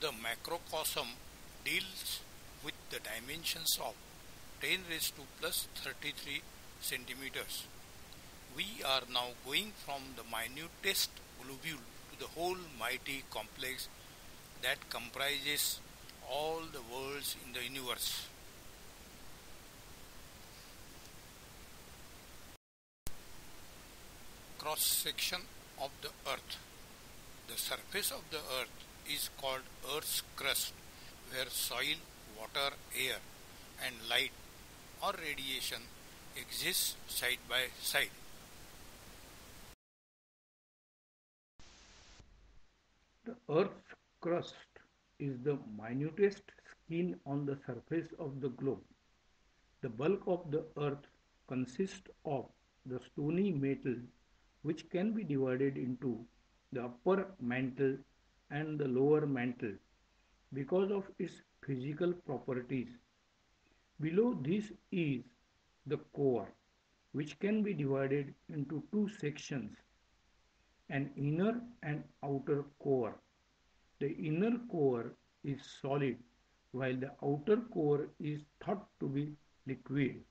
The macrocosm deals with the dimensions of 10 raised to plus 33 centimeters. We are now going from the minutest globule to the whole mighty complex that comprises all the worlds in the universe. Cross section of the earth. The surface of the earth is called Earth's crust, where soil, water, air, and light or radiation exist side by side. The Earth's crust is the minutest skin on the surface of the globe. The bulk of the Earth consists of the stony mantle, which can be divided into the upper mantle and the lower mantle because of its physical properties. Below this is the core, which can be divided into two sections, an inner and outer core. The inner core is solid, while the outer core is thought to be liquid.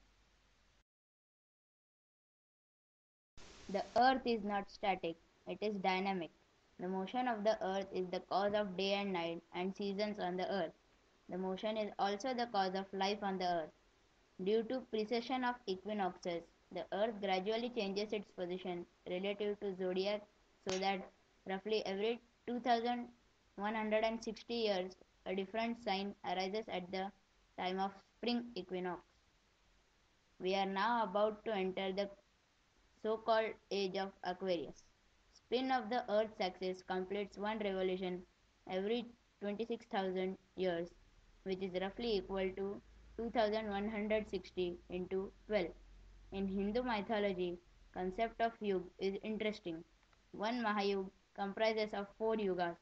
The earth is not static, it is dynamic. The motion of the earth is the cause of day and night and seasons on the earth. The motion is also the cause of life on the earth. Due to precession of equinoxes, the earth gradually changes its position relative to zodiac so that roughly every 2160 years a different sign arises at the time of spring equinox. We are now about to enter the so-called age of Aquarius. Spin of the Earth's axis completes one revolution every 26,000 years, which is roughly equal to 2160 into 12. In Hindu mythology, concept of Yug is interesting. One Mahayug comprises of 4 yugas.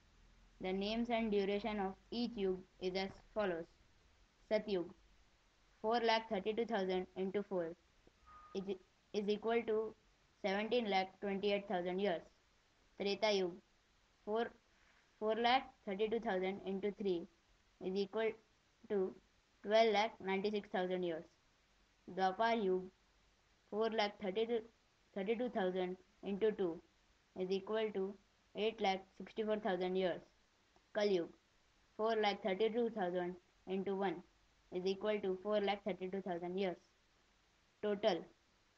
The names and duration of each yug is as follows. Satyug 4,32,000 into 4 is, is equal to 17,28,000 years. Treta Yuga 4 4,32,000 into 3 is equal to 12,96,000 years. Dwapar Yuga 4,32,000 into 2 is equal to 8,64,000 years. Kali Yuga 4,32,000 into 1 is equal to 4,32,000 years. Total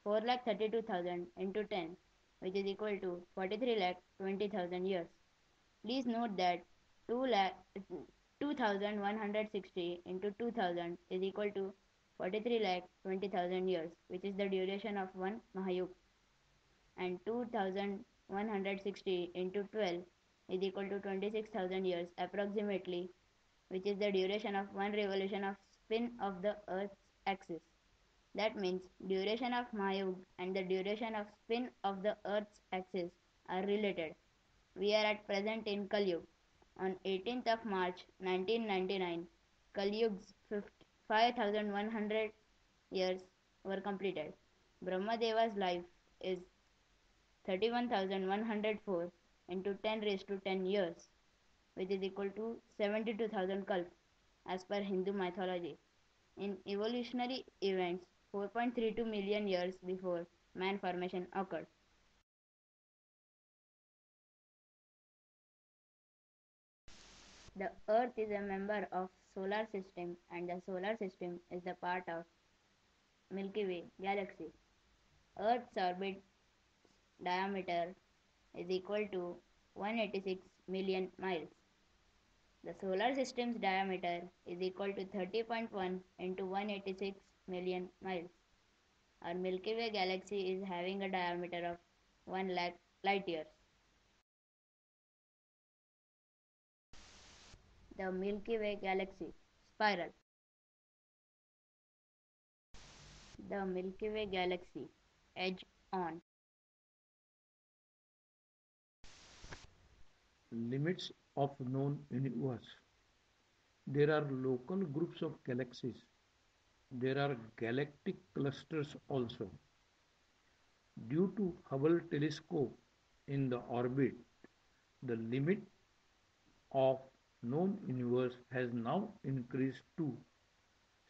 4,32,000 into 10, which is equal to 43,20,000 years. Please note that 2,160 into 2,000 is equal to 43,20,000 years, which is the duration of one Mahayuga, and 2,160 into 12 is equal to 26,000 years approximately, which is the duration of one revolution of spin of the Earth's axis. That means duration of Mahayuga and the duration of spin of the Earth's axis are related. We are at present in Kali Yuga. On 18th of March 1999, Kali Yuga's 5,100 years were completed. Brahmadeva's life is 31,104 into 10 raised to 10 years, which is equal to 72,000 kalp as per Hindu mythology. In evolutionary events, 4.32 million years before man formation occurred. The Earth is a member of solar system and the solar system is the part of Milky Way galaxy. Earth's orbit diameter is equal to 186 million miles. The solar system's diameter is equal to 30.1 into 186 million miles. Our Milky Way galaxy is having a diameter of 1 lakh light years. The Milky Way galaxy spiral. The Milky Way galaxy edge on. Limits of known universe. There are local groups of galaxies. There are galactic clusters also. Due to Hubble telescope in the orbit, the limit of known universe has now increased to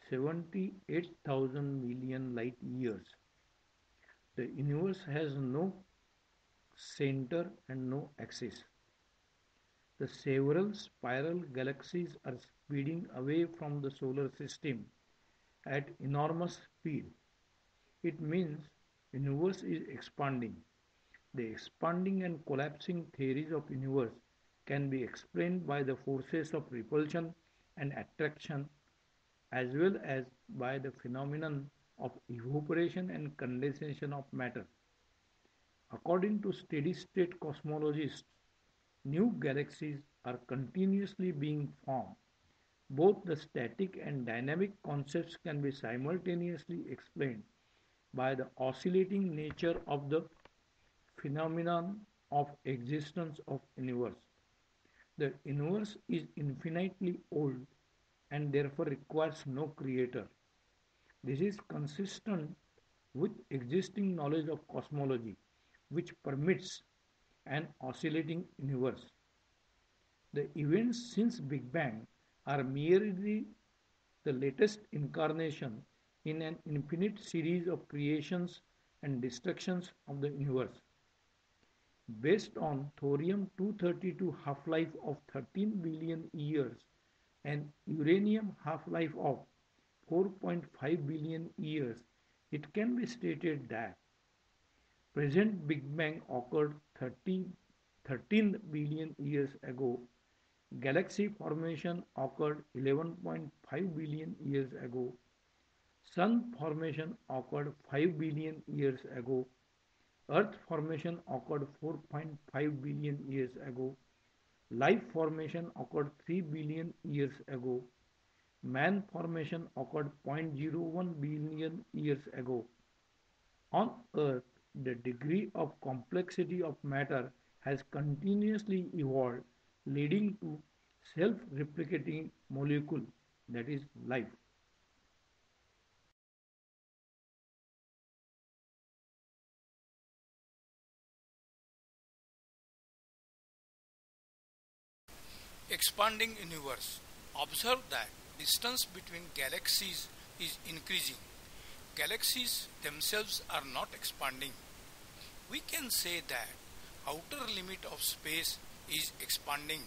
78,000 million light years. The universe has no center and no axis. The several spiral galaxies are speeding away from the solar system at enormous speed. It means universe is expanding. The expanding and collapsing theories of universe can be explained by the forces of repulsion and attraction as well as by the phenomenon of evaporation and condensation of matter. According to steady state cosmologists, new galaxies are continuously being formed. Both the static and dynamic concepts can be simultaneously explained by the oscillating nature of the phenomenon of existence of universe. The universe is infinitely old and therefore requires no creator. This is consistent with existing knowledge of cosmology, which permits an oscillating universe. The events since Big Bang are merely the latest incarnation in an infinite series of creations and destructions of the universe. Based on thorium-232 half-life of 13 billion years and uranium half-life of 4.5 billion years, it can be stated that present Big Bang occurred 13 billion years ago. Galaxy formation occurred 11.5 billion years ago. Sun formation occurred 5 billion years ago. Earth formation occurred 4.5 billion years ago. Life formation occurred 3 billion years ago. Man formation occurred 0.01 billion years ago. On Earth, the degree of complexity of matter has continuously evolved, leading to self-replicating molecule, that is life. Expanding universe. Observe that distance between galaxies is increasing. Galaxies themselves are not expanding. We can say that outer limit of space is expanding